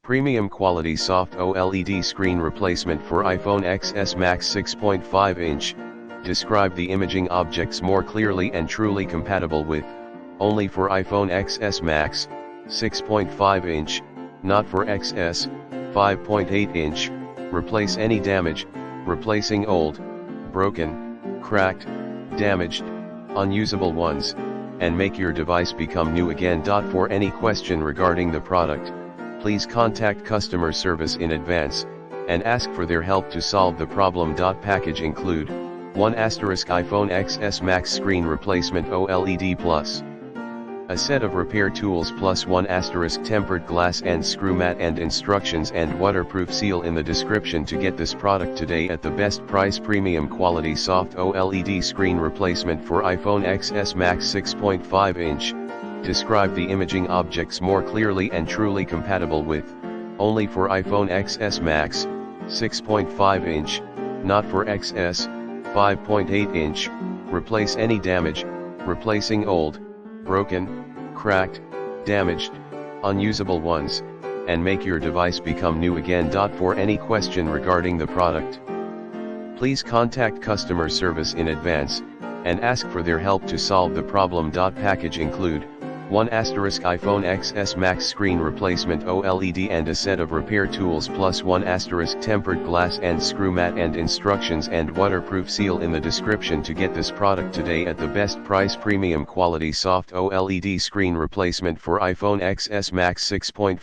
Premium quality soft OLED screen replacement for iPhone XS Max 6.5-inch. Describe the imaging objects more clearly and truly compatible with. Only for iPhone XS Max 6.5-inch, not for XS 5.8-inch. Replace any damage, replacing old, broken, cracked, damaged, unusable ones, and make your device become new again. For any question regarding the product, please contact customer service in advance, and ask for their help to solve the problem. Package include 1 iPhone XS Max screen replacement OLED plus a set of repair tools plus 1 tempered glass and screw mat and instructions and waterproof seal in the description to get this product today at the best price. Premium quality soft OLED screen replacement for iPhone XS Max 6.5-inch. Describe the imaging objects more clearly and truly compatible with. Only for iPhone XS Max 6.5-inch, not for XS 5.8-inch. Replace any damage, replacing old, broken, cracked, damaged, unusable ones, and make your device become new again. For any question regarding the product, please contact customer service in advance, and ask for their help to solve the problem. Package include 1 iPhone XS Max screen replacement OLED and a set of repair tools plus 1 tempered glass and screw mat and instructions and waterproof seal in the description to get this product today at the best price. Premium quality soft OLED screen replacement for iPhone XS Max 6.5